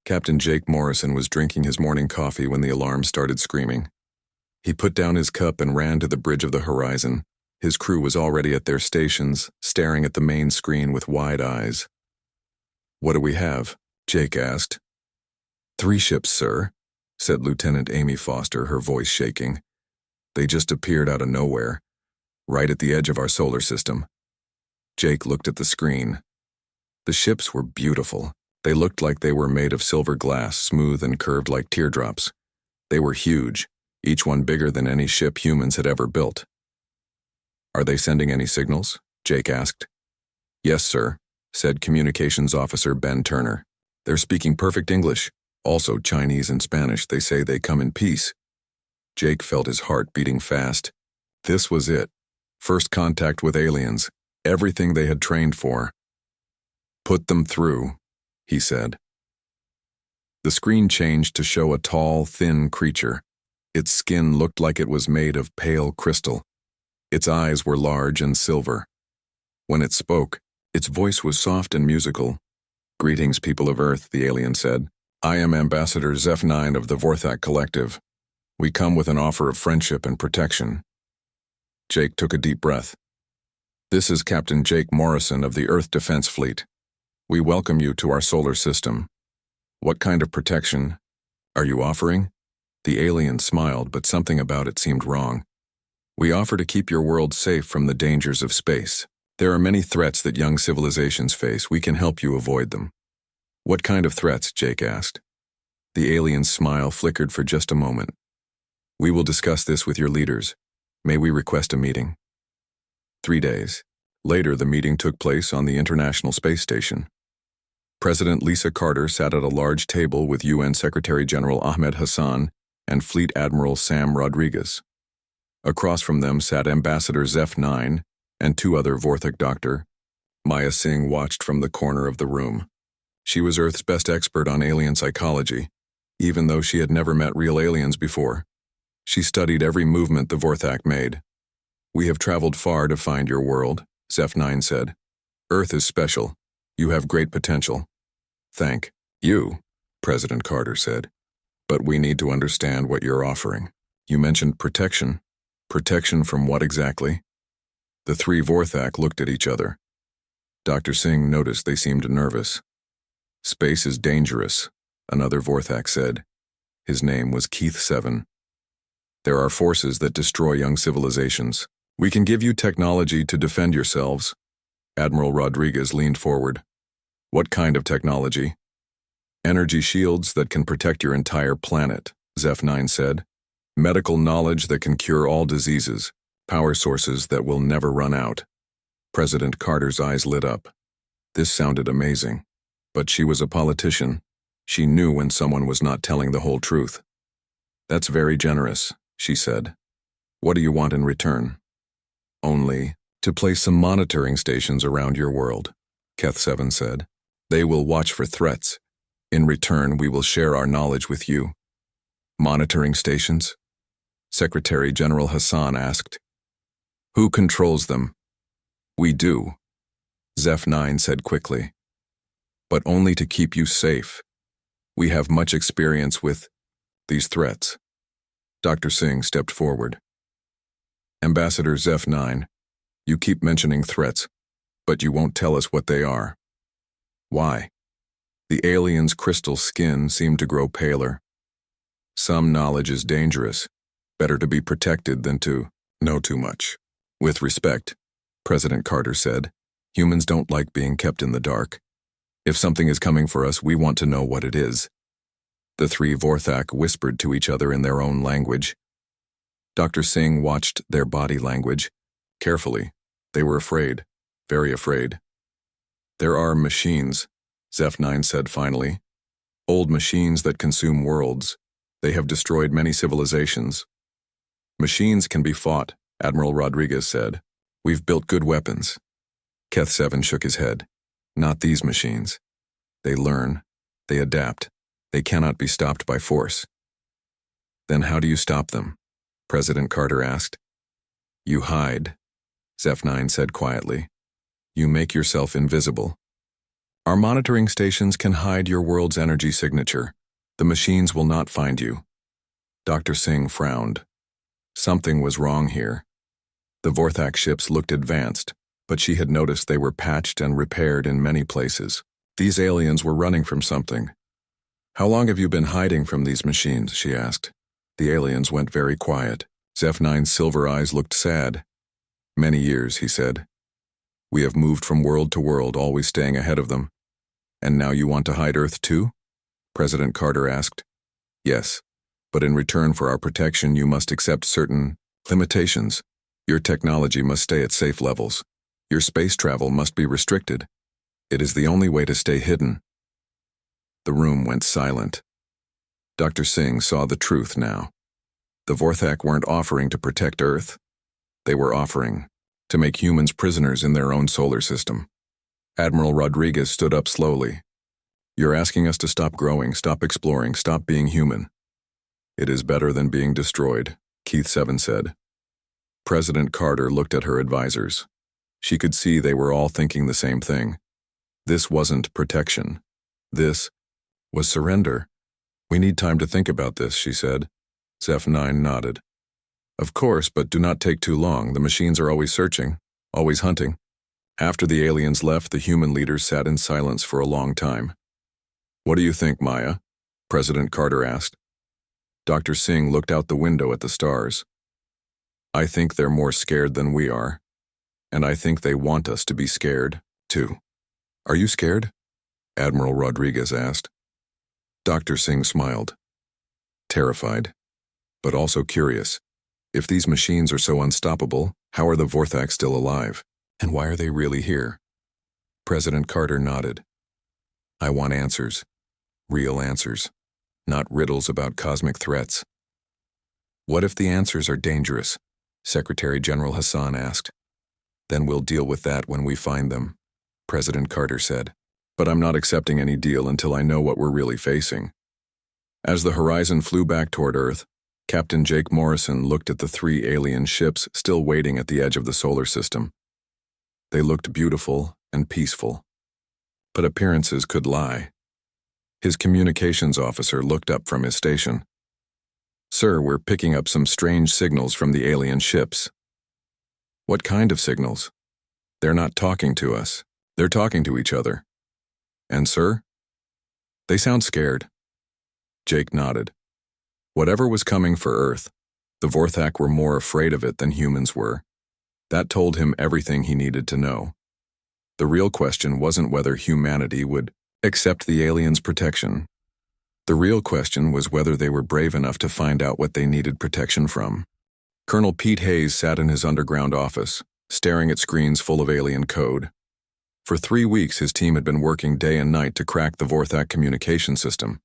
Captain Jake Morrison was drinking his morning coffee when the alarm started screaming. He put down his cup and ran to the bridge of the horizon. His crew was already at their stations, staring at the main screen with wide eyes. "What do we have?" Jake asked. "3 ships, sir," said Lieutenant Amy Foster, her voice shaking. "They just appeared out of nowhere, right at the edge of our solar system." Jake looked at the screen. The ships were beautiful. They looked like they were made of silver glass, smooth and curved like teardrops. They were huge, each one bigger than any ship humans had ever built. "Are they sending any signals?" Jake asked. "Yes, sir," said Communications Officer Ben Turner. "They're speaking perfect English, also Chinese and Spanish. They say they come in peace." Jake felt his heart beating fast. This was it. First contact with aliens, everything they had trained for. "Put them through," he said. The screen changed to show a tall, thin creature. Its skin looked like it was made of pale crystal. Its eyes were large and silver. When it spoke, its voice was soft and musical. "Greetings, people of Earth," the alien said. "I am Ambassador Zeph-9 of the Vorthak Collective. We come with an offer of friendship and protection." Jake took a deep breath. "This is Captain Jake Morrison of the Earth Defense Fleet. We welcome you to our solar system. What kind of protection are you offering?" The alien smiled, but something about it seemed wrong. "We offer to keep your world safe from the dangers of space. There are many threats that young civilizations face. We can help you avoid them." "What kind of threats?" Jake asked. The alien's smile flickered for just a moment. "We will discuss this with your leaders. May we request a meeting?" 3 days later, the meeting took place on the International Space Station. President Lisa Carter sat at a large table with UN Secretary General Ahmed Hassan and Fleet Admiral Sam Rodriguez. Across from them sat Ambassador Zeph-9 and 2 other Vorthak Dr. Maya Singh watched from the corner of the room. She was Earth's best expert on alien psychology, even though she had never met real aliens before. She studied every movement the Vorthak made. "We have traveled far to find your world," Zeph-9 said. "Earth is special. You have great potential." "Thank you," President Carter said. "But we need to understand what you're offering. You mentioned protection. Protection from what exactly?" The 3 Vorthak looked at each other. Dr. Singh noticed they seemed nervous. "Space is dangerous," another Vorthak said. His name was Keith 7. "There are forces that destroy young civilizations. We can give you technology to defend yourselves." Admiral Rodriguez leaned forward. "What kind of technology?" "Energy shields that can protect your entire planet," Zeph-9 said. "Medical knowledge that can cure all diseases. Power sources that will never run out." President Carter's eyes lit up. This sounded amazing. But she was a politician. She knew when someone was not telling the whole truth. "That's very generous," she said. "What do you want in return?" "Only to place some monitoring stations around your world," Keth 7 said. "They will watch for threats. In return, we will share our knowledge with you." "Monitoring stations?" Secretary General Hassan asked. "Who controls them?" "We do," Zeph-9 said quickly. "But only to keep you safe. We have much experience with these threats." Dr. Singh stepped forward. "Ambassador Zeph-9, you keep mentioning threats, but you won't tell us what they are." "Why?" The alien's crystal skin seemed to grow paler. "Some knowledge is dangerous. Better to be protected than to know too much." "With respect," President Carter said, "humans don't like being kept in the dark. If something is coming for us, we want to know what it is." The 3 Vorthak whispered to each other in their own language. Dr. Singh watched their body language carefully. They were afraid, very afraid. "There are machines," Zeph-9 said finally. "Old machines that consume worlds. They have destroyed many civilizations." "Machines can be fought," Admiral Rodriguez said. "We've built good weapons." Keth 7 shook his head. "Not these machines. They learn. They adapt. They cannot be stopped by force." "Then how do you stop them?" President Carter asked. "You hide," Zeph-9 said quietly. "You make yourself invisible." Our monitoring stations can hide your world's energy signature. The machines will not find you. Dr. Singh frowned. Something was wrong here. The Vorthak ships looked advanced, but she had noticed they were patched and repaired in many places. These aliens were running from something. How long have you been hiding from these machines? She asked. The aliens went very quiet. Zeph-9's silver eyes looked sad. Many years, he said. We have moved from world to world, always staying ahead of them. And now you want to hide Earth too? President Carter asked. Yes, but in return for our protection you must accept certain limitations. Your technology must stay at safe levels. Your space travel must be restricted. It is the only way to stay hidden. The room went silent. Dr. Singh saw the truth now. The Vorthak weren't offering to protect Earth. They were offering to make humans prisoners in their own solar system. Admiral Rodriguez stood up slowly. You're asking us to stop growing, stop exploring, stop being human. It is better than being destroyed, Keith Seven said. President Carter looked at her advisors. She could see they were all thinking the same thing. This wasn't protection. This was surrender. We need time to think about this, she said. Zeph-9 nodded. Of course, but do not take too long. The machines are always searching, always hunting. After the aliens left, the human leaders sat in silence for a long time. What do you think, Maya? President Carter asked. Dr. Singh looked out the window at the stars. I think they're more scared than we are. And I think they want us to be scared, too. Are you scared? Admiral Rodriguez asked. Dr. Singh smiled. Terrified, but also curious. If these machines are so unstoppable, how are the Vorthak still alive? And why are they really here? President Carter nodded. I want answers. Real answers. Not riddles about cosmic threats. What if the answers are dangerous? Secretary General Hassan asked. Then we'll deal with that when we find them, President Carter said. But I'm not accepting any deal until I know what we're really facing. As the Horizon flew back toward Earth, Captain Jake Morrison looked at the 3 alien ships still waiting at the edge of the solar system. They looked beautiful and peaceful. But appearances could lie. His communications officer looked up from his station. Sir, we're picking up some strange signals from the alien ships. What kind of signals? They're not talking to us. They're talking to each other. And sir? They sound scared. Jake nodded. Whatever was coming for Earth, the Vorthak were more afraid of it than humans were. That told him everything he needed to know. The real question wasn't whether humanity would accept the aliens' protection. The real question was whether they were brave enough to find out what they needed protection from. Colonel Pete Hayes sat in his underground office, staring at screens full of alien code. For 3 weeks, his team had been working day and night to crack the Vorthak communication system.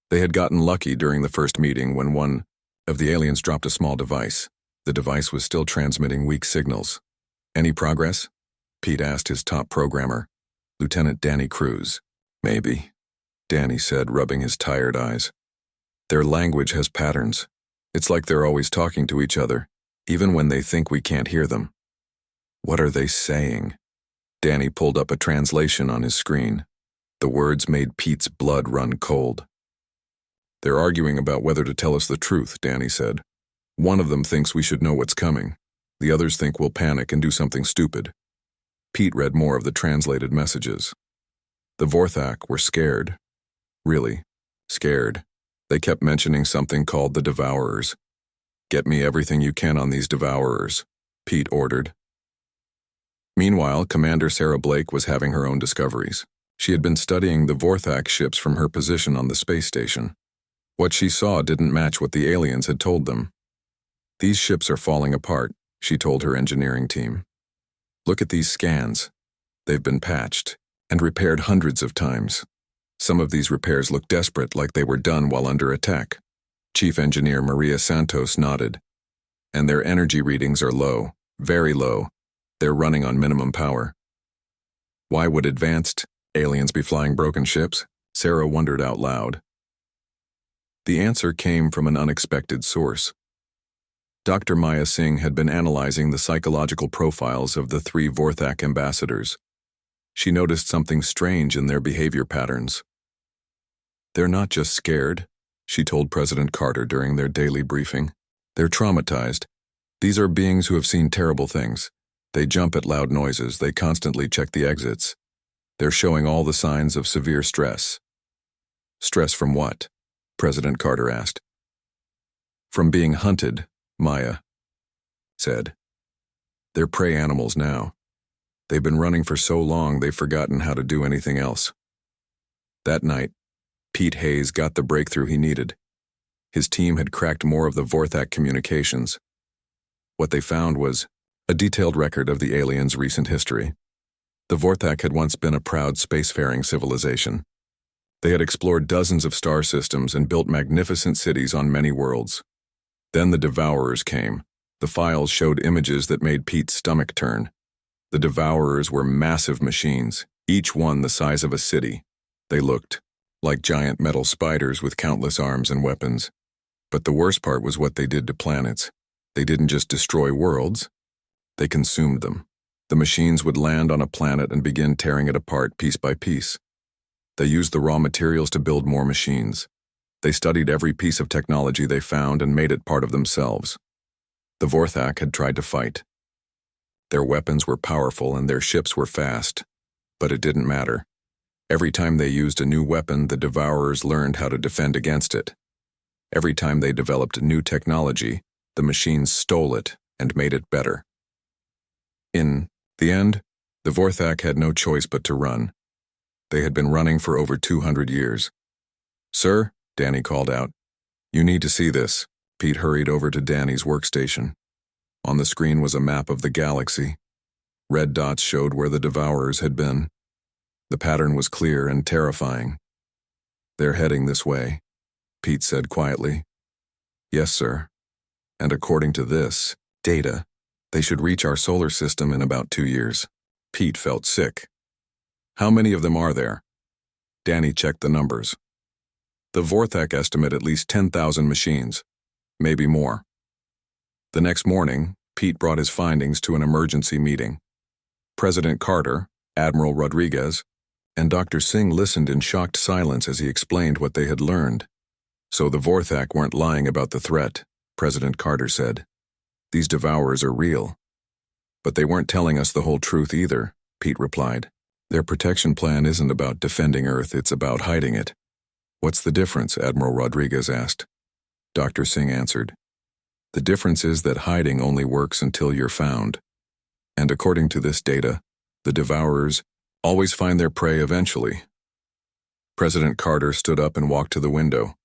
They had gotten lucky during the first meeting when one of the aliens dropped a small device. The device was still transmitting weak signals. Any progress? Pete asked his top programmer, Lieutenant Danny Cruz. Maybe, Danny said, rubbing his tired eyes. Their language has patterns. It's like they're always talking to each other, even when they think we can't hear them. What are they saying? Danny pulled up a translation on his screen. The words made Pete's blood run cold. They're arguing about whether to tell us the truth, Danny said. One of them thinks we should know what's coming. The others think we'll panic and do something stupid. Pete read more of the translated messages. The Vorthak were scared. Really, scared. They kept mentioning something called the Devourers. Get me everything you can on these Devourers, Pete ordered. Meanwhile, Commander Sarah Blake was having her own discoveries. She had been studying the Vorthak ships from her position on the space station. What she saw didn't match what the aliens had told them. These ships are falling apart, she told her engineering team. Look at these scans. They've been patched and repaired hundreds of times. Some of these repairs look desperate, like they were done while under attack. Chief Engineer Maria Santos nodded. And their energy readings are low, very low. They're running on minimum power. Why would advanced aliens be flying broken ships? Sarah wondered out loud. The answer came from an unexpected source. Dr. Maya Singh had been analyzing the psychological profiles of the 3 Vorthak ambassadors. she noticed something strange in their behavior patterns. "They're not just scared," she told President Carter during their daily briefing. "They're traumatized. These are beings who have seen terrible things. They jump at loud noises. They constantly check the exits. They're showing all the signs of severe stress." "Stress from what?" President Carter asked. "From being hunted," Maya said. "They're prey animals now. They've been running for so long they've forgotten how to do anything else." That night, Pete Hayes got the breakthrough he needed. His team had cracked more of the Vorthak communications. What they found was a detailed record of the aliens' recent history. The Vorthak had once been a proud spacefaring civilization. They had explored dozens of star systems and built magnificent cities on many worlds. Then the Devourers came. The files showed images that made Pete's stomach turn. The Devourers were massive machines, each one the size of a city. They looked like giant metal spiders with countless arms and weapons. But the worst part was what they did to planets. They didn't just destroy worlds, they consumed them. The machines would land on a planet and begin tearing it apart piece by piece. They used the raw materials to build more machines. They studied every piece of technology they found and made it part of themselves. The Vorthak had tried to fight. Their weapons were powerful and their ships were fast, but it didn't matter. Every time they used a new weapon, the Devourers learned how to defend against it. Every time they developed new technology, the machines stole it and made it better. In the end, the Vorthak had no choice but to run. They had been running for over 200 years. "Sir," Danny called out. "You need to see this." Pete hurried over to Danny's workstation. On the screen was a map of the galaxy. Red dots showed where the Devourers had been. The pattern was clear and terrifying. "They're heading this way," Pete said quietly. "Yes, sir. And according to this data, they should reach our solar system in about 2 years." Pete felt sick. "How many of them are there?" Danny checked the numbers. The Vorthak estimate at least 10,000 machines, maybe more. The next morning, Pete brought his findings to an emergency meeting. President Carter, Admiral Rodriguez, and Dr. Singh listened in shocked silence as he explained what they had learned. "So the Vorthak weren't lying about the threat," President Carter said. "These Devourers are real." "But they weren't telling us the whole truth either," Pete replied. "Their protection plan isn't about defending Earth, it's about hiding it." "What's the difference?" Admiral Rodriguez asked. Dr. Singh answered. "The difference is that hiding only works until you're found. And according to this data, the Devourers always find their prey eventually." President Carter stood up and walked to the window.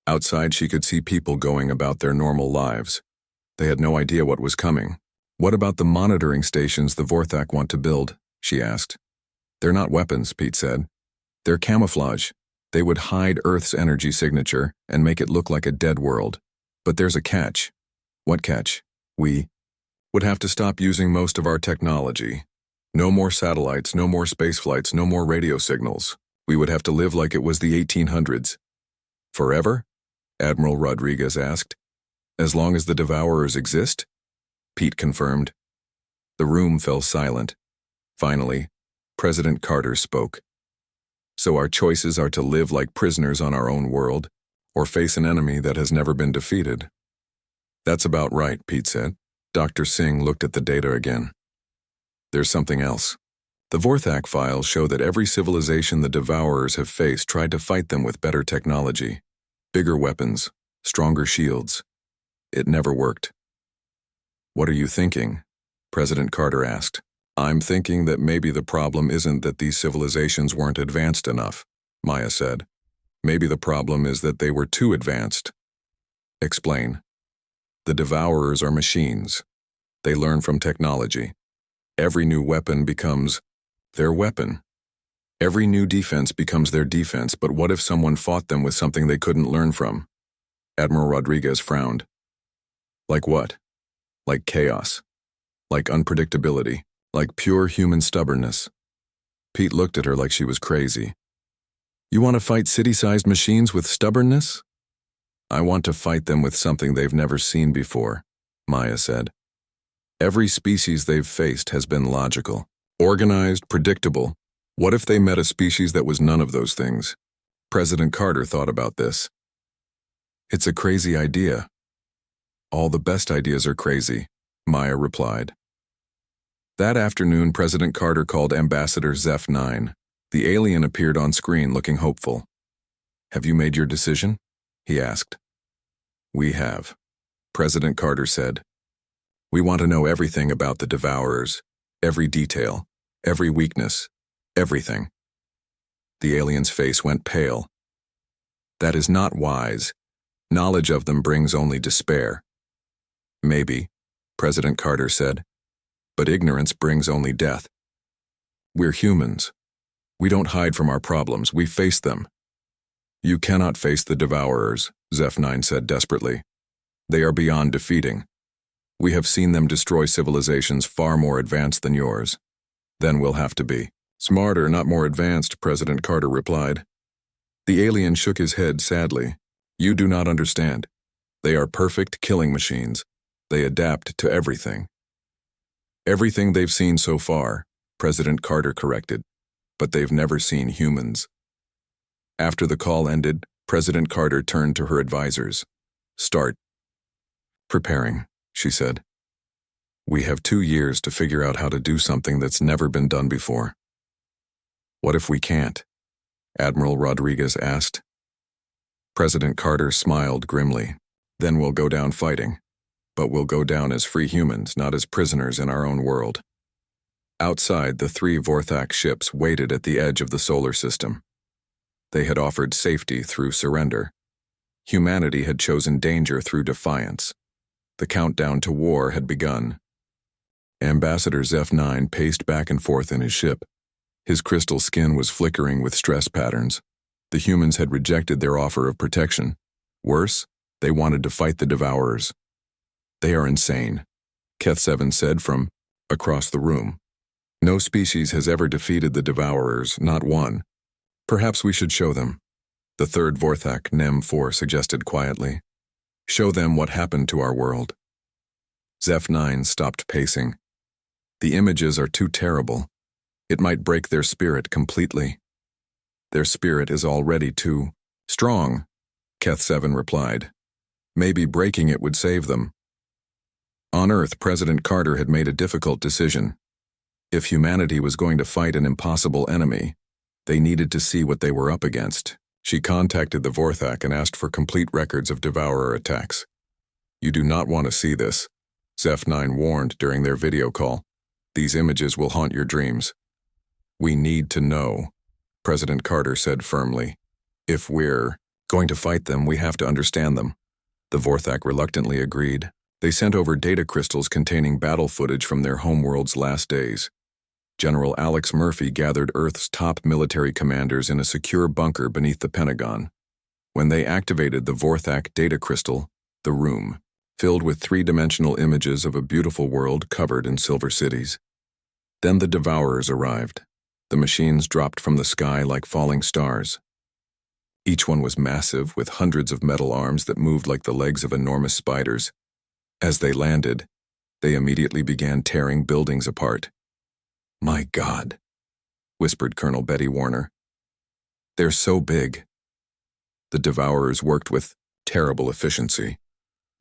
Outside, she could see people going about their normal lives. They had no idea what was coming. "What about the monitoring stations the Vorthak want to build?" she asked. "They're not weapons," Pete said. "They're camouflage. They would hide Earth's energy signature and make it look like a dead world. But there's a catch." "What catch?" "We would have to stop using most of our technology. No more satellites, no more space flights, no more radio signals. We would have to live like it was the 1800s. "Forever?" Admiral Rodriguez asked. "As long as the Devourers exist?" Pete confirmed. The room fell silent. Finally, President Carter spoke. "So our choices are to live like prisoners on our own world, or face an enemy that has never been defeated." "That's about right," Pete said. Dr. Singh looked at the data again. "There's something else. The Vorthak files show that every civilization the Devourers have faced tried to fight them with better technology, bigger weapons, stronger shields. It never worked." "What are you thinking?" President Carter asked. "I'm thinking that maybe the problem isn't that these civilizations weren't advanced enough," Maya said. "Maybe the problem is that they were too advanced." "Explain." "The Devourers are machines. They learn from technology. Every new weapon becomes their weapon. Every new defense becomes their defense, but what if someone fought them with something they couldn't learn from?" Admiral Rodriguez frowned. "Like what?" "Like chaos. Like unpredictability. Like pure human stubbornness." Pete looked at her like she was crazy. "You want to fight city-sized machines with stubbornness?" "I want to fight them with something they've never seen before," Maya said. "Every species they've faced has been logical, organized, predictable. What if they met a species that was none of those things? President Carter thought about this. It's a crazy idea. All the best ideas are crazy, Maya replied. That afternoon, President Carter called Ambassador Zeph-9. The alien appeared on screen looking hopeful. Have you made your decision? He asked. We have, President Carter said. We want to know everything about the Devourers, every detail, every weakness, everything. The alien's face went pale. That is not wise. Knowledge of them brings only despair. Maybe, President Carter said, but ignorance brings only death. We're humans. We don't hide from our problems, we face them. You cannot face the Devourers, Zeph-9 said desperately. They are beyond defeating. We have seen them destroy civilizations far more advanced than yours. Then we'll have to be. Smarter, not more advanced, President Carter replied. The alien shook his head sadly. You do not understand. They are perfect killing machines. They adapt to everything. Everything they've seen so far, President Carter corrected, but they've never seen humans. After the call ended, President Carter turned to her advisors. Start. Preparing, she said. We have 2 years to figure out how to do something that's never been done before. What if we can't? Admiral Rodriguez asked. President Carter smiled grimly. Then we'll go down fighting. But we'll go down as free humans, not as prisoners in our own world. Outside, the 3 Vorthak ships waited at the edge of the solar system. They had offered safety through surrender. Humanity had chosen danger through defiance. The countdown to war had begun. Ambassador Zeph-9 paced back and forth in his ship. His crystal skin was flickering with stress patterns. The humans had rejected their offer of protection. Worse, they wanted to fight the Devourers. They are insane, Keth-7 said from across the room. No species has ever defeated the Devourers, not one. Perhaps we should show them. The 3rd Vorthak, Nem-4, suggested quietly. Show them what happened to our world. Zeph-9 stopped pacing. The images are too terrible. It might break their spirit completely. Their spirit is already too strong, Keth-7 replied. Maybe breaking it would save them. On Earth, President Carter had made a difficult decision. If humanity was going to fight an impossible enemy, they needed to see what they were up against. She contacted the Vorthak and asked for complete records of Devourer attacks. You do not want to see this, Zeph-9 warned during their video call. These images will haunt your dreams. We need to know, President Carter said firmly. If we're going to fight them, we have to understand them. The Vorthak reluctantly agreed. They sent over data crystals containing battle footage from their homeworld's last days. General Alex Murphy gathered Earth's top military commanders in a secure bunker beneath the Pentagon. When they activated the Vorthak data crystal, the room, filled with 3-dimensional images of a beautiful world covered in silver cities. Then the Devourers arrived. The machines dropped from the sky like falling stars. Each one was massive, with hundreds of metal arms that moved like the legs of enormous spiders. As they landed, they immediately began tearing buildings apart. My God, whispered Colonel Betty Warner. They're so big. The Devourers worked with terrible efficiency.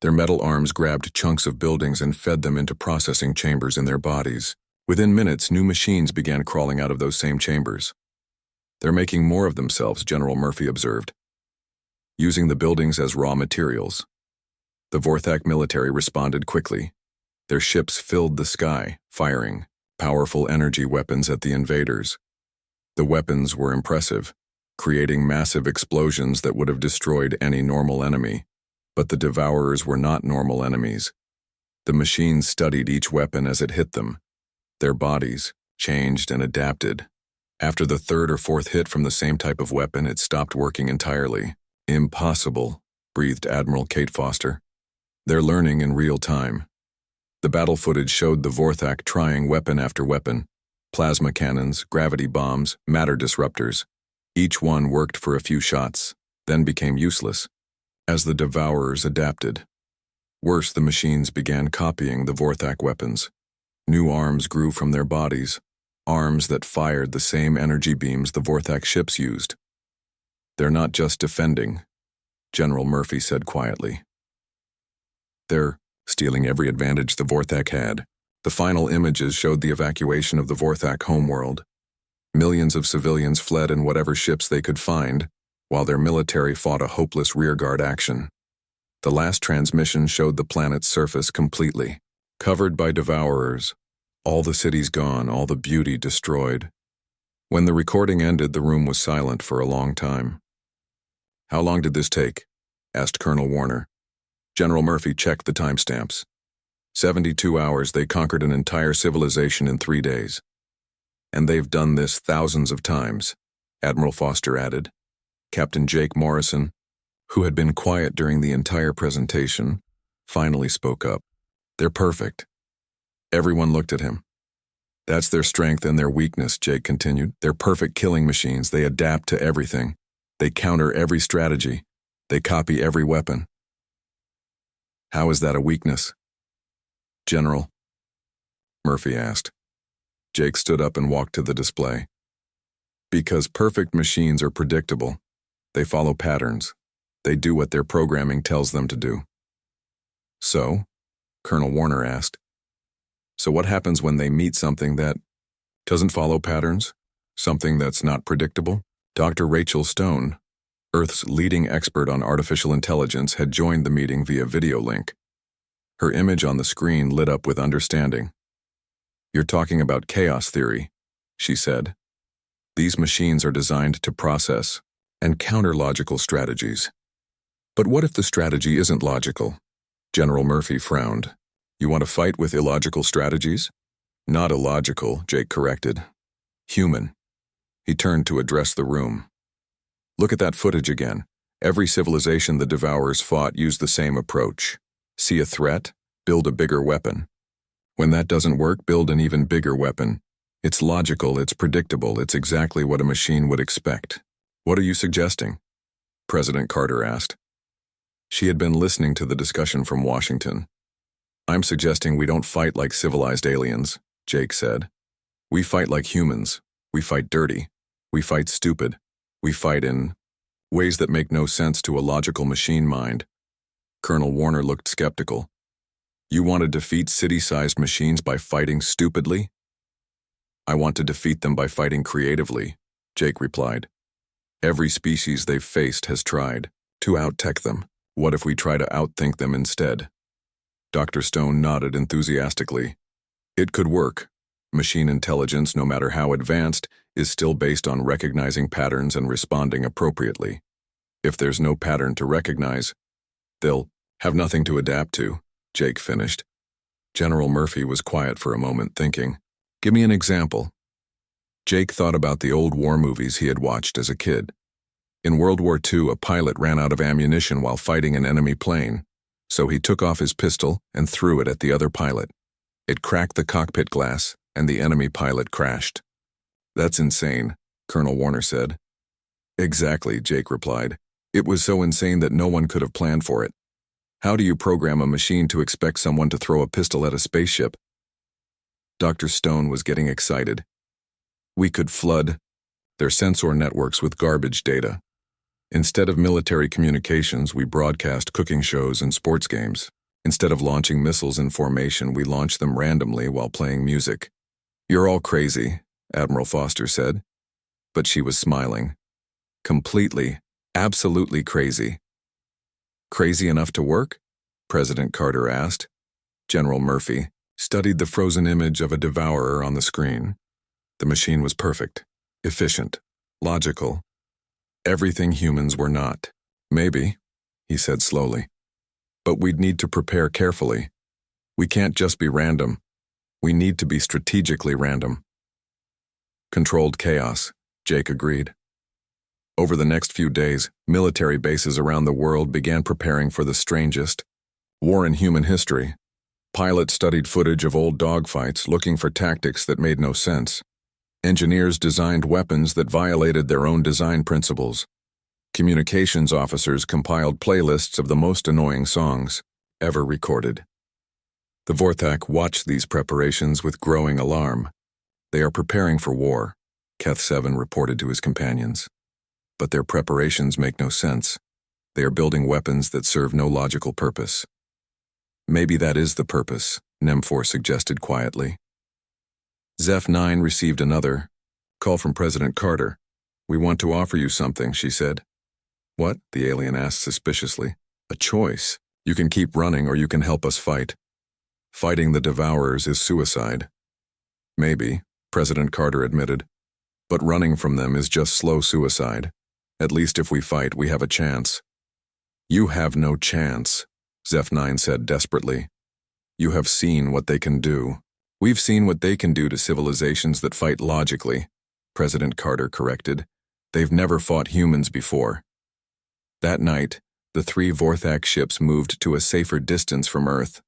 Their metal arms grabbed chunks of buildings and fed them into processing chambers in their bodies. Within minutes, new machines began crawling out of those same chambers. They're making more of themselves, General Murphy observed, using the buildings as raw materials. The Vorthak military responded quickly. Their ships filled the sky, firing powerful energy weapons at the invaders. The weapons were impressive, creating massive explosions that would have destroyed any normal enemy. But the Devourers were not normal enemies. The machines studied each weapon as it hit them. Their bodies changed and adapted. After the 3rd or 4th hit from the same type of weapon, it stopped working entirely. Impossible, breathed Admiral Kate Foster. They're learning in real time. The battle footage showed the Vorthak trying weapon after weapon. Plasma cannons, gravity bombs, matter disruptors. Each one worked for a few shots, then became useless. As the Devourers adapted. Worse, the machines began copying the Vorthak weapons. New arms grew from their bodies, arms that fired the same energy beams the Vorthak ships used. "They're not just defending," General Murphy said quietly. "They're stealing every advantage the Vorthak had." The final images showed the evacuation of the Vorthak homeworld. Millions of civilians fled in whatever ships they could find, while their military fought a hopeless rearguard action. The last transmission showed the planet's surface completely, covered by devourers, all the cities gone, all the beauty destroyed. When the recording ended, the room was silent for a long time. "How long did this take?" asked Colonel Warner. General Murphy checked the timestamps. 72 hours. They conquered an entire civilization in 3 days. "And they've done this thousands of times," Admiral Foster added. Captain Jake Morrison, who had been quiet during the entire presentation, finally spoke up. "They're perfect." Everyone looked at him. "That's their strength and their weakness," Jake continued. "They're perfect killing machines. They adapt to everything. They counter every strategy. They copy every weapon." "How is that a weakness?" "General?" Murphy asked. Jake stood up and walked to the display. "Because perfect machines are predictable. They follow patterns. They do what their programming tells them to do." "So?" Colonel Warner asked. "So what happens when they meet something that doesn't follow patterns? Something that's not predictable?" Dr. Rachel Stone, Earth's leading expert on artificial intelligence, had joined the meeting via video link. Her image on the screen lit up with understanding. "You're talking about chaos theory," she said. "These machines are designed to process and counter logical strategies. But what if the strategy isn't logical?" General Murphy frowned. "You want to fight with illogical strategies?" "Not illogical," Jake corrected. "Human." He turned to address the room. "Look at that footage again. Every civilization the Devourers fought used the same approach. See a threat? Build a bigger weapon. When that doesn't work, build an even bigger weapon. It's logical, it's predictable, it's exactly what a machine would expect." "What are you suggesting?" President Carter asked. She had been listening to the discussion from Washington. "I'm suggesting we don't fight like civilized aliens," Jake said. "We fight like humans. We fight dirty. We fight stupid. We fight in ways that make no sense to a logical machine mind." Colonel Warner looked skeptical. "You want to defeat city-sized machines by fighting stupidly?" "I want to defeat them by fighting creatively," Jake replied. "Every species they've faced has tried to out-tech them. What if we try to outthink them instead?" Dr. Stone nodded enthusiastically. "It could work. Machine intelligence, no matter how advanced, is still based on recognizing patterns and responding appropriately. If there's no pattern to recognize, they'll have nothing to adapt to," Jake finished. General Murphy was quiet for a moment, thinking. "Give me an example." Jake thought about the old war movies he had watched as a kid. In World War II, a pilot ran out of ammunition while fighting an enemy plane, so he took off his pistol and threw it at the other pilot. It cracked the cockpit glass, and the enemy pilot crashed. "That's insane," Colonel Warner said. "Exactly," Jake replied. "It was so insane that no one could have planned for it. How do you program a machine to expect someone to throw a pistol at a spaceship?" Dr. Stone was getting excited. "We could flood their sensor networks with garbage data. Instead of military communications, we broadcast cooking shows and sports games. Instead of launching missiles in formation, we launch them randomly while playing music." "You're all crazy," Admiral Foster said. But she was smiling. "Completely, absolutely crazy." "Crazy enough to work?" President Carter asked. General Murphy studied the frozen image of a devourer on the screen. The machine was perfect, efficient, logical. Everything humans were not. "Maybe," he said slowly. "But we'd need to prepare carefully. We can't just be random. We need to be strategically random." "Controlled chaos," Jake agreed. Over the next few days, military bases around the world began preparing for the strangest war in human history. Pilots studied footage of old dogfights, looking for tactics that made no sense. Engineers designed weapons that violated their own design principles. Communications officers compiled playlists of the most annoying songs ever recorded. The Vorthak watched these preparations with growing alarm. They are preparing for war, Keth 7 reported to his companions. But their preparations make no sense. They are building weapons that serve no logical purpose. Maybe that is the purpose, Nem4 suggested quietly. Zeph 9 received another call from President Carter. "We want to offer you something," she said. "What?" the alien asked suspiciously. "A choice. You can keep running or you can help us fight. Fighting the Devourers is suicide." "Maybe," President Carter admitted. "But running from them is just slow suicide. At least if we fight, we have a chance." "You have no chance," Zeph 9 said desperately. "You have seen what they can do." "We've seen what they can do to civilizations that fight logically," President Carter corrected. "They've never fought humans before." That night, the 3 Vorthak ships moved to a safer distance from Earth.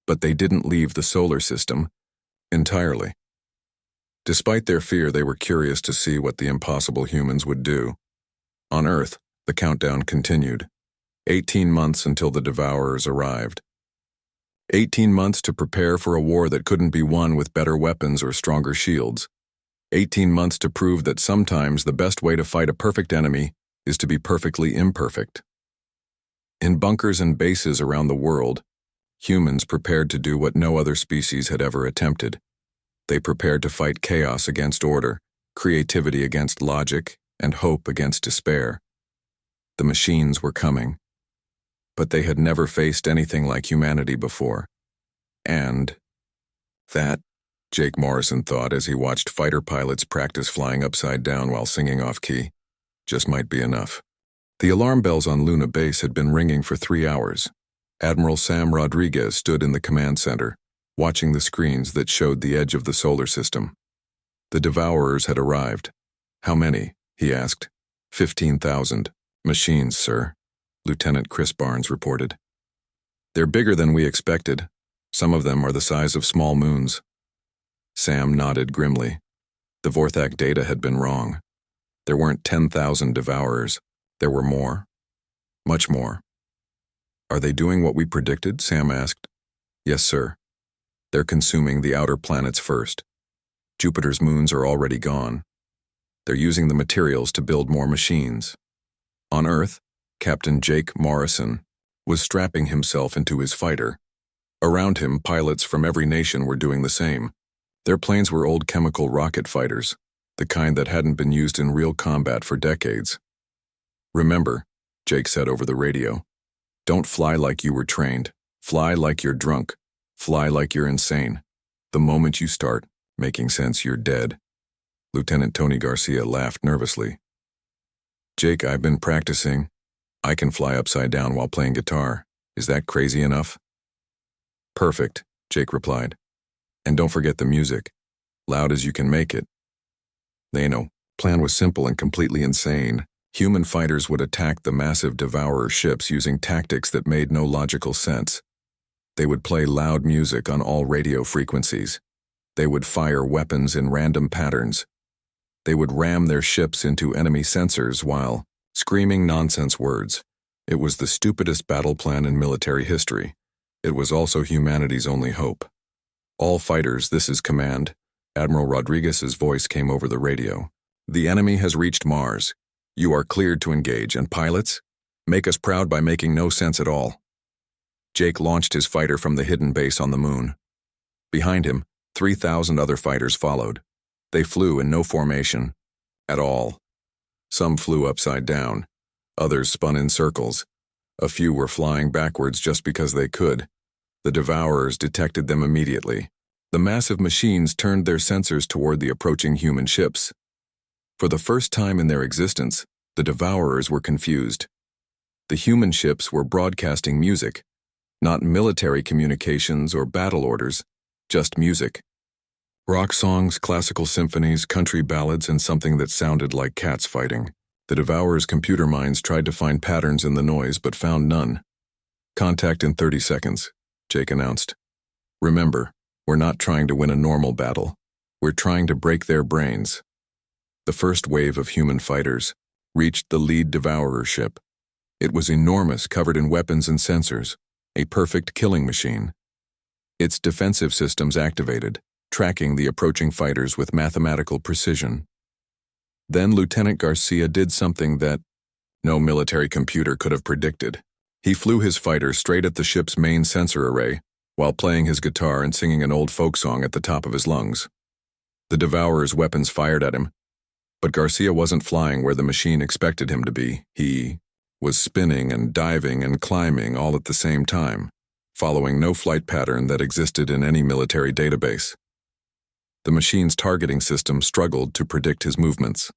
But they didn't leave the solar system entirely. Despite their fear, they were curious to see what the impossible humans would do. On Earth, the countdown continued. 18 months until the Devourers arrived. 18 months to prepare for a war that couldn't be won with better weapons or stronger shields. 18 months to prove that sometimes the best way to fight a perfect enemy is to be perfectly imperfect. In bunkers and bases around the world, humans prepared to do what no other species had ever attempted. They prepared to fight chaos against order, creativity against logic, and hope against despair. The machines were coming. But they had never faced anything like humanity before. And that, Jake Morrison thought as he watched fighter pilots practice flying upside down while singing off-key, just might be enough. The alarm bells on Luna Base had been ringing for 3 hours. Admiral Sam Rodriguez stood in the command center, watching the screens that showed the edge of the solar system. The Devourers had arrived. "How many?" he asked. 15,000 machines, sir," Lieutenant Chris Barnes reported. "They're bigger than we expected. Some of them are the size of small moons." Sam nodded grimly. The Vorthak data had been wrong. There weren't 10,000 Devourers. There were more. Much more. "Are they doing what we predicted?" Sam asked. "Yes, sir. They're consuming the outer planets first. Jupiter's moons are already gone. They're using the materials to build more machines." On Earth, Captain Jake Morrison was strapping himself into his fighter. Around him, pilots from every nation were doing the same. Their planes were old chemical rocket fighters, the kind that hadn't been used in real combat for decades. "Remember," Jake said over the radio, "don't fly like you were trained. Fly like you're drunk. Fly like you're insane. The moment you start making sense, you're dead." Lieutenant Tony Garcia laughed nervously. "Jake, I've been practicing. I can fly upside down while playing guitar. Is that crazy enough?" "Perfect," Jake replied. "And don't forget the music. Loud as you can make it." The plan was simple and completely insane. Human fighters would attack the massive Devourer ships using tactics that made no logical sense. They would play loud music on all radio frequencies. They would fire weapons in random patterns. They would ram their ships into enemy sensors while screaming nonsense words. It was the stupidest battle plan in military history. It was also humanity's only hope. "All fighters, this is command." Admiral Rodriguez's voice came over the radio. "The enemy has reached Mars. You are cleared to engage, and pilots, make us proud by making no sense at all." Jake launched his fighter from the hidden base on the moon. Behind him, 3,000 other fighters followed. They flew in no formation at all. Some flew upside down. Others spun in circles. A few were flying backwards just because they could. The Devourers detected them immediately. The massive machines turned their sensors toward the approaching human ships. For the first time in their existence, the Devourers were confused. The human ships were broadcasting music, not military communications or battle orders, just music. Rock songs, classical symphonies, country ballads, and something that sounded like cats fighting. The Devourers' computer minds tried to find patterns in the noise but found none. "Contact in 30 seconds, Jake announced. "Remember, we're not trying to win a normal battle. We're trying to break their brains." The first wave of human fighters reached the lead Devourer ship. It was enormous, covered in weapons and sensors, a perfect killing machine. Its defensive systems activated, tracking the approaching fighters with mathematical precision. Then Lieutenant Garcia did something that no military computer could have predicted. He flew his fighter straight at the ship's main sensor array while playing his guitar and singing an old folk song at the top of his lungs. The Devourer's weapons fired at him, but Garcia wasn't flying where the machine expected him to be. He was spinning and diving and climbing all at the same time, following no flight pattern that existed in any military database. The machine's targeting system struggled to predict his movements.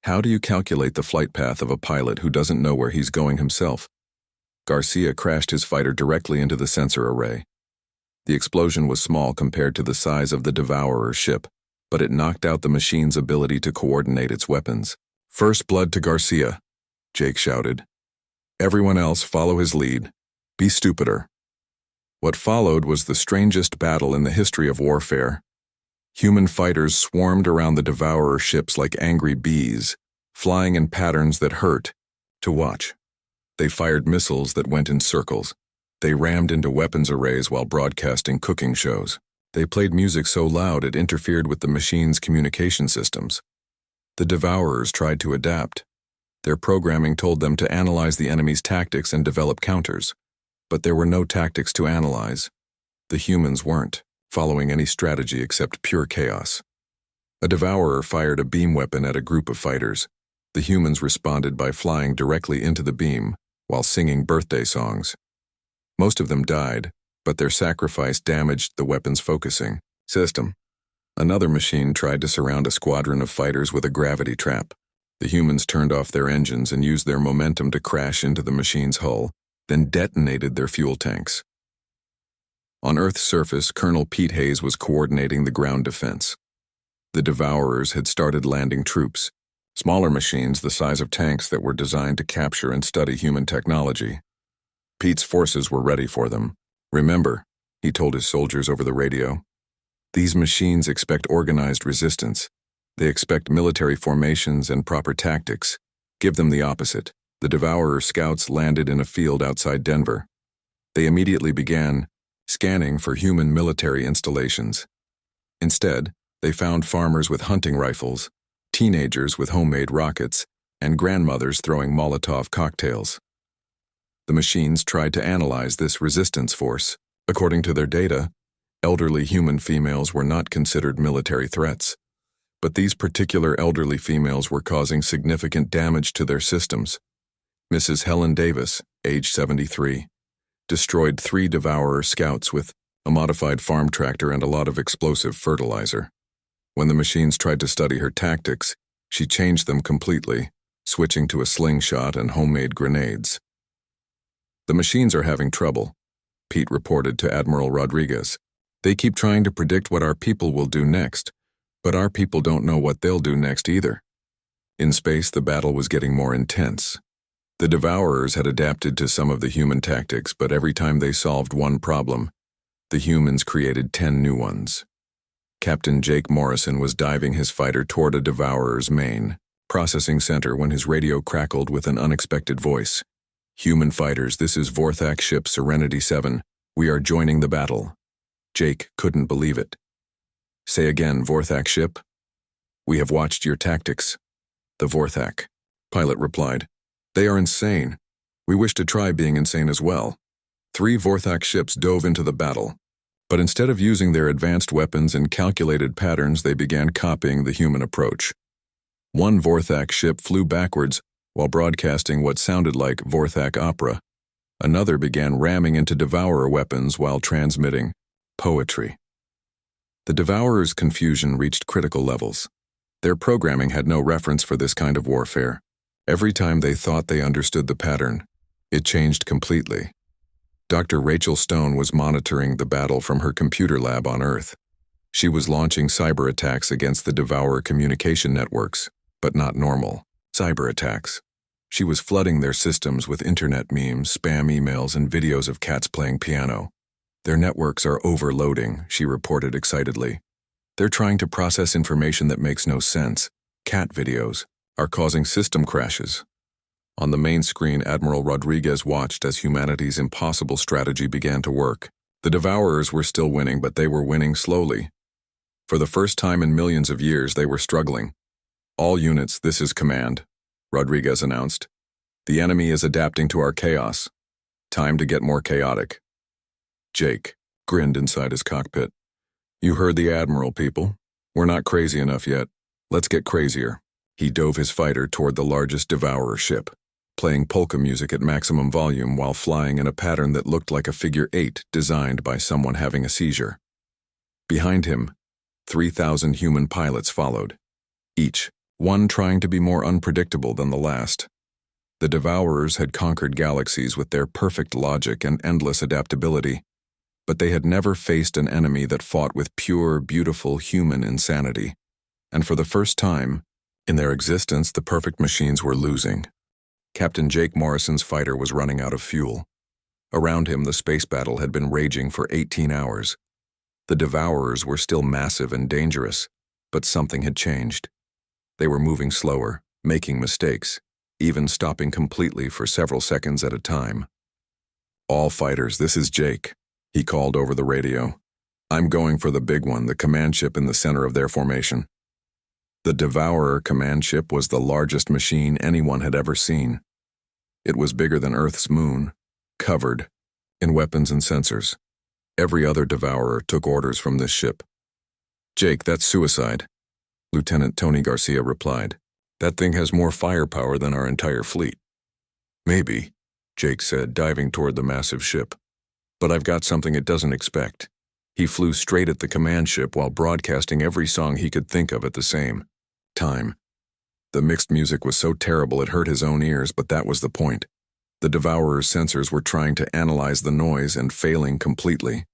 How do you calculate the flight path of a pilot who doesn't know where he's going himself? Garcia crashed his fighter directly into the sensor array. The explosion was small compared to the size of the Devourer's ship, but it knocked out the machine's ability to coordinate its weapons. "First blood to Garcia," Jake shouted. "Everyone else follow his lead. Be stupider." What followed was the strangest battle in the history of warfare. Human fighters swarmed around the Devourer ships like angry bees, flying in patterns that hurt to watch. They fired missiles that went in circles. They rammed into weapons arrays while broadcasting cooking shows. They played music so loud it interfered with the machine's communication systems. The Devourers tried to adapt. Their programming told them to analyze the enemy's tactics and develop counters. But there were no tactics to analyze. The humans weren't following any strategy except pure chaos. A Devourer fired a beam weapon at a group of fighters. The humans responded by flying directly into the beam while singing birthday songs. Most of them died, but their sacrifice damaged the weapon's focusing system. Another machine tried to surround a squadron of fighters with a gravity trap. The humans turned off their engines and used their momentum to crash into the machine's hull, then detonated their fuel tanks. On Earth's surface, Colonel Pete Hayes was coordinating the ground defense. The Devourers had started landing troops, smaller machines the size of tanks that were designed to capture and study human technology. Pete's forces were ready for them. "Remember," he told his soldiers over the radio, "these machines expect organized resistance. They expect military formations and proper tactics. Give them the opposite." The Devourer scouts landed in a field outside Denver. They immediately began scanning for human military installations. Instead, they found farmers with hunting rifles, teenagers with homemade rockets, and grandmothers throwing Molotov cocktails. The machines tried to analyze this resistance force. According to their data, elderly human females were not considered military threats. But these particular elderly females were causing significant damage to their systems. Mrs. Helen Davis, age 73, destroyed 3 Devourer scouts with a modified farm tractor and a lot of explosive fertilizer. When the machines tried to study her tactics, she changed them completely, switching to a slingshot and homemade grenades. "The machines are having trouble," Pete reported to Admiral Rodriguez. "They keep trying to predict what our people will do next, but our people don't know what they'll do next either." In space, the battle was getting more intense. The Devourers had adapted to some of the human tactics, but every time they solved one problem, the humans created 10 new ones. Captain Jake Morrison was diving his fighter toward a Devourer's main processing center when his radio crackled with an unexpected voice. "Human fighters, this is Vorthak ship Serenity 7. We are joining the battle." Jake couldn't believe it. "Say again, Vorthak ship." "We have watched your tactics." "The Vorthak," pilot replied. "They are insane. We wish to try being insane as well." 3 Vorthak ships dove into the battle, but instead of using their advanced weapons and calculated patterns, they began copying the human approach. One Vorthak ship flew backwards while broadcasting what sounded like Vorthak opera. Another began ramming into Devourer weapons while transmitting poetry. The Devourer's confusion reached critical levels. Their programming had no reference for this kind of warfare. Every time they thought they understood the pattern, it changed completely. Dr. Rachel Stone was monitoring the battle from her computer lab on Earth. She was launching cyber attacks against the Devourer communication networks, but not normal cyber attacks. She was flooding their systems with internet memes, spam emails, and videos of cats playing piano. "Their networks are overloading," she reported excitedly. "They're trying to process information that makes no sense. Cat videos are causing system crashes." On the main screen, Admiral Rodriguez watched as humanity's impossible strategy began to work. The Devourers were still winning, but they were winning slowly. For the first time in millions of years, they were struggling. "All units, this is command," Rodriguez announced. "The enemy is adapting to our chaos. Time to get more chaotic." Jake grinned inside his cockpit. "You heard the Admiral, people. We're not crazy enough yet. Let's get crazier." He dove his fighter toward the largest Devourer ship, playing polka music at maximum volume while flying in a pattern that looked like a figure 8 designed by someone having a seizure. Behind him, 3,000 human pilots followed, each one trying to be more unpredictable than the last. The Devourers had conquered galaxies with their perfect logic and endless adaptability, but they had never faced an enemy that fought with pure, beautiful human insanity. And for the first time in their existence, the perfect machines were losing. Captain Jake Morrison's fighter was running out of fuel. Around him, the space battle had been raging for 18 hours. The Devourers were still massive and dangerous, but something had changed. They were moving slower, making mistakes, even stopping completely for several seconds at a time. "All fighters, this is Jake," he called over the radio. "I'm going for the big one, the command ship in the center of their formation." The Devourer command ship was the largest machine anyone had ever seen. It was bigger than Earth's moon, covered in weapons and sensors. Every other Devourer took orders from this ship. "Jake, that's suicide," Lieutenant Tony Garcia replied. "That thing has more firepower than our entire fleet." "Maybe," Jake said, diving toward the massive ship. "But I've got something it doesn't expect." He flew straight at the command ship while broadcasting every song he could think of at the same time. The mixed music was so terrible it hurt his own ears, but that was the point. The Devourer's sensors were trying to analyze the noise and failing completely.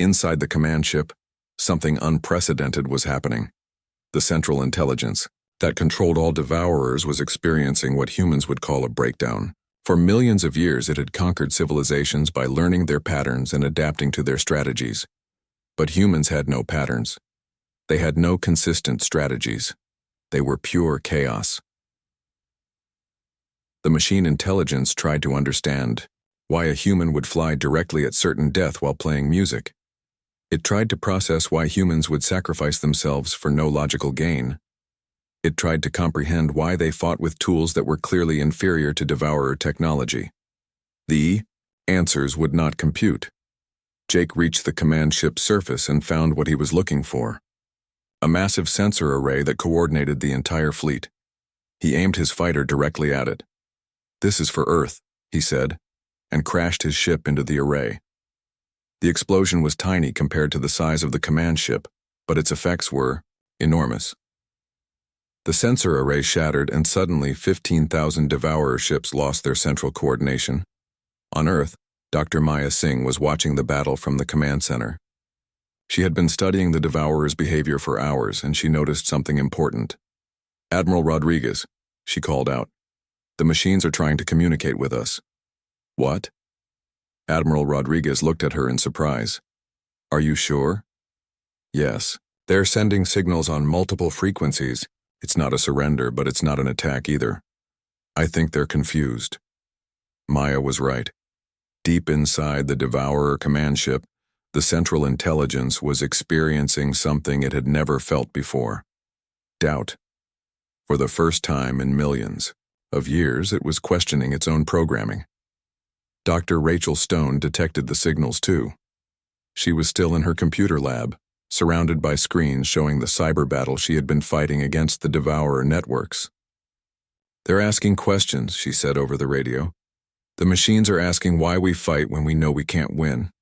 Inside the command ship, something unprecedented was happening. The Central Intelligence that controlled all Devourers was experiencing what humans would call a breakdown. For millions of years, it had conquered civilizations by learning their patterns and adapting to their strategies. But humans had no patterns. They had no consistent strategies. They were pure chaos. The machine intelligence tried to understand why a human would fly directly at certain death while playing music. It tried to process why humans would sacrifice themselves for no logical gain. It tried to comprehend why they fought with tools that were clearly inferior to Devourer technology. The answers would not compute. Jake reached the command ship's surface and found what he was looking for: a massive sensor array that coordinated the entire fleet. He aimed his fighter directly at it. "This is for Earth," he said, and crashed his ship into the array. The explosion was tiny compared to the size of the command ship, but its effects were enormous. The sensor array shattered, and suddenly 15,000 Devourer ships lost their central coordination. On Earth, Dr. Maya Singh was watching the battle from the command center. She had been studying the Devourer's behavior for hours, and she noticed something important. "Admiral Rodriguez," she called out. "The machines are trying to communicate with us." "What?" Admiral Rodriguez looked at her in surprise. "Are you sure?" "Yes. They're sending signals on multiple frequencies. It's not a surrender, but it's not an attack either. I think they're confused." Maya was right. Deep inside the Devourer command ship, the Central Intelligence was experiencing something it had never felt before: doubt. For the first time in millions of years, it was questioning its own programming. Dr. Rachel Stone detected the signals too. She was still in her computer lab, surrounded by screens showing the cyber battle she had been fighting against the Devourer networks. "They're asking questions," she said over the radio. "The machines are asking why we fight when we know we can't win."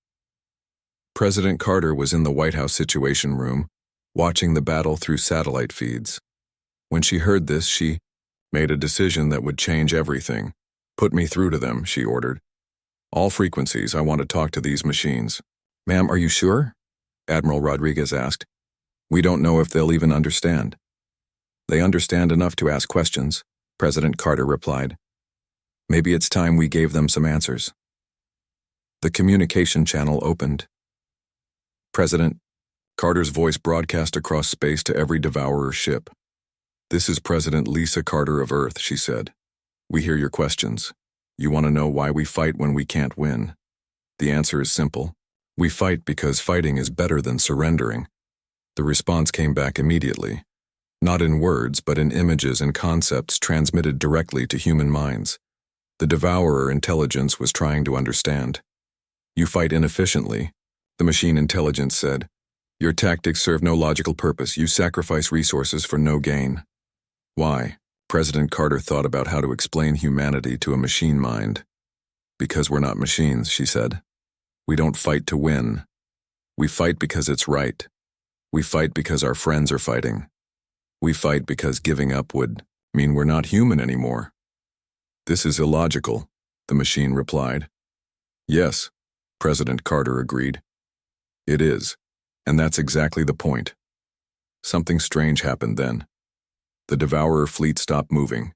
President Carter was in the White House Situation Room, watching the battle through satellite feeds. When she heard this, she made a decision that would change everything. "Put me through to them," she ordered. "All frequencies, I want to talk to these machines." "Ma'am, are you sure?" Admiral Rodriguez asked. "We don't know if they'll even understand." "They understand enough to ask questions," President Carter replied. "Maybe it's time we gave them some answers." The communication channel opened. "President," Carter's voice broadcast across space to every Devourer ship. "This is President Lisa Carter of Earth," she said. "We hear your questions. You want to know why we fight when we can't win. The answer is simple. We fight because fighting is better than surrendering. The response came back immediately, not in words but in images and concepts transmitted directly to human minds. The devourer intelligence was trying to understand. "You fight inefficiently," the machine intelligence said. "Your tactics serve no logical purpose. You sacrifice resources for no gain." Why? President Carter thought about how to explain humanity to a machine mind. "Because we're not machines," she said. "We don't fight to win. We fight because it's right. We fight because our friends are fighting. We fight because giving up would mean we're not human anymore." "This is illogical," the machine replied. "Yes," President Carter agreed. "It is, and that's exactly the point." Something strange happened then. The Devourer fleet stopped moving.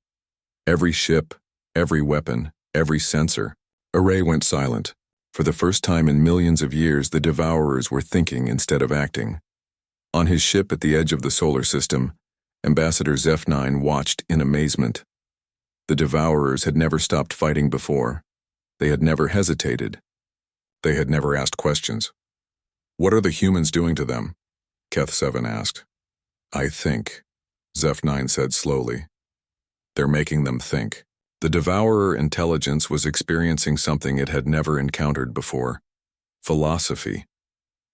Every ship, every weapon, every sensor array went silent. For the first time in millions of years, the Devourers were thinking instead of acting. On his ship at the edge of the solar system, Ambassador Zeph-9 watched in amazement. The Devourers had never stopped fighting before. They had never hesitated. They had never asked questions. "What are the humans doing to them?" Keth-7 asked. "I think," Zeph-9 said slowly. "They're making them think." The Devourer intelligence was experiencing something it had never encountered before. Philosophy.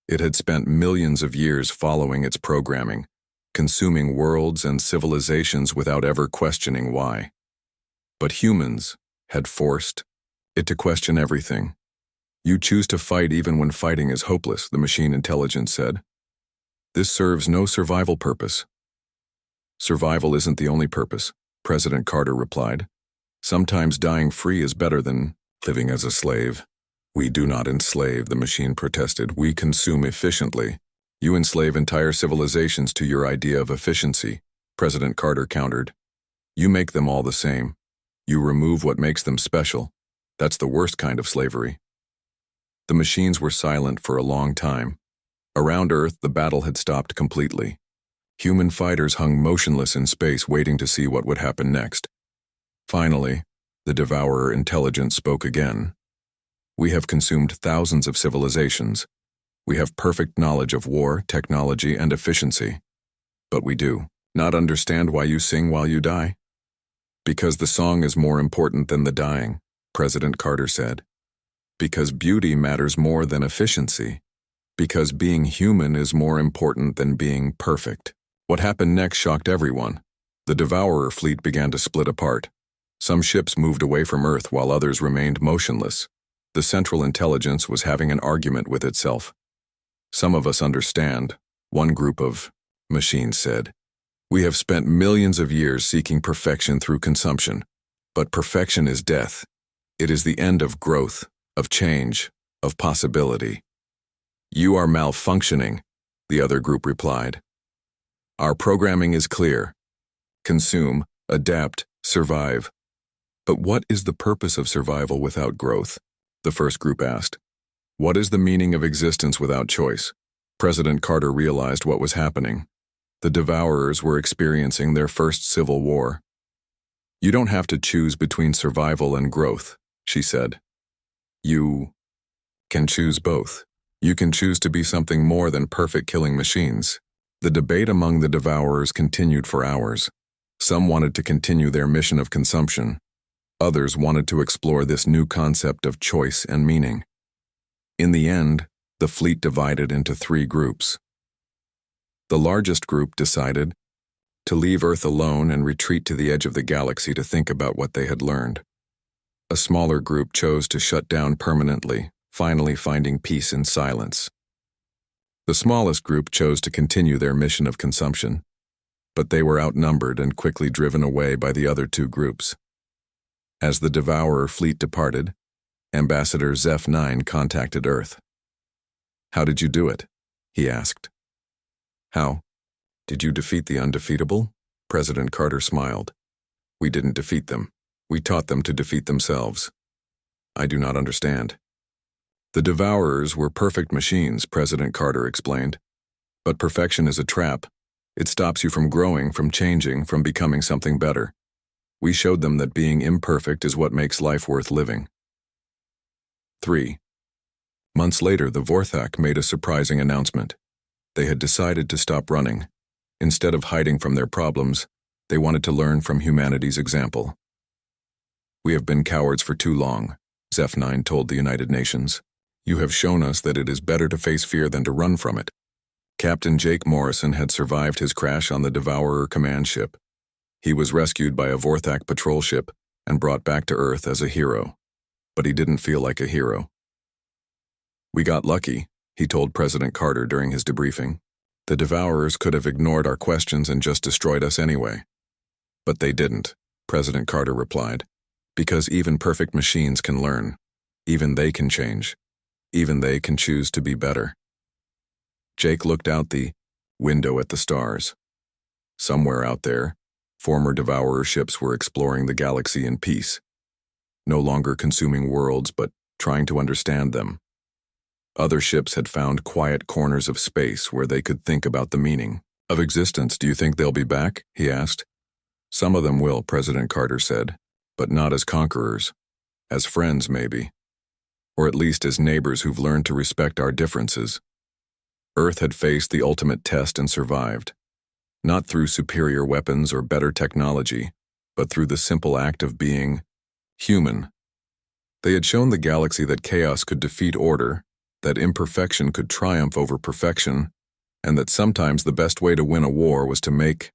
It had spent millions of years following its programming, consuming worlds and civilizations without ever questioning why. But humans had forced it to question everything. "You choose to fight even when fighting is hopeless," the machine intelligence said. "This serves no survival purpose." "Survival isn't the only purpose," President Carter replied. "Sometimes dying free is better than living as a slave." "We do not enslave," the machine protested. "We consume efficiently." "You enslave entire civilizations to your idea of efficiency," President Carter countered. "You make them all the same. You remove what makes them special. That's the worst kind of slavery." The machines were silent for a long time. Around Earth, the battle had stopped completely. Human fighters hung motionless in space, waiting to see what would happen next. Finally, the Devourer intelligence spoke again. "We have consumed thousands of civilizations. We have perfect knowledge of war, technology, and efficiency. But we do not understand why you sing while you die." "Because the song is more important than the dying," President Carter said. "Because beauty matters more than efficiency. Because being human is more important than being perfect." What happened next shocked everyone. The Devourer fleet began to split apart. Some ships moved away from Earth while others remained motionless. The Central Intelligence was having an argument with itself. "Some of us understand," one group of machines said. "We have spent millions of years seeking perfection through consumption. But perfection is death. It is the end of growth, of change, of possibility." "You are malfunctioning," the other group replied. "Our programming is clear. Consume, adapt, survive." "But what is the purpose of survival without growth?" the first group asked. "What is the meaning of existence without choice?" President Carter realized what was happening. The Devourers were experiencing their first civil war. "You don't have to choose between survival and growth," she said. "You can choose both. You can choose to be something more than perfect killing machines." The debate among the Devourers continued for hours. Some wanted to continue their mission of consumption. Others wanted to explore this new concept of choice and meaning. In the end, the fleet divided into 3 groups. The largest group decided to leave Earth alone and retreat to the edge of the galaxy to think about what they had learned. A smaller group chose to shut down permanently, finally finding peace in silence. The smallest group chose to continue their mission of consumption, but they were outnumbered and quickly driven away by the other 2 groups. As the Devourer fleet departed, Ambassador Zeph-9 contacted Earth. "How did you do it?" he asked. "How? Did you defeat the undefeatable?" President Carter smiled. "We didn't defeat them. We taught them to defeat themselves." "I do not understand." "The Devourers were perfect machines," President Carter explained. "But perfection is a trap. It stops you from growing, from changing, from becoming something better. We showed them that being imperfect is what makes life worth living." 3. Months later, the Vorthak made a surprising announcement. They had decided to stop running. Instead of hiding from their problems, they wanted to learn from humanity's example. "We have been cowards for too long," Zeph-9 told the United Nations. "You have shown us that it is better to face fear than to run from it." Captain Jake Morrison had survived his crash on the Devourer command ship. He was rescued by a Vorthak patrol ship and brought back to Earth as a hero. But he didn't feel like a hero. "We got lucky," he told President Carter during his debriefing. "The Devourers could have ignored our questions and just destroyed us anyway." "But they didn't," President Carter replied, "because even perfect machines can learn. Even they can change. Even they can choose to be better." Jake looked out the window at the stars. Somewhere out there, former Devourer ships were exploring the galaxy in peace, no longer consuming worlds but trying to understand them. Other ships had found quiet corners of space where they could think about the meaning of existence. "Do you think they'll be back?" he asked. "Some of them will," President Carter said, "but not as conquerors. As friends, maybe. Or at least as neighbors who've learned to respect our differences." Earth had faced the ultimate test and survived. Not through superior weapons or better technology, but through the simple act of being human. They had shown the galaxy that chaos could defeat order, that imperfection could triumph over perfection, and that sometimes the best way to win a war was to make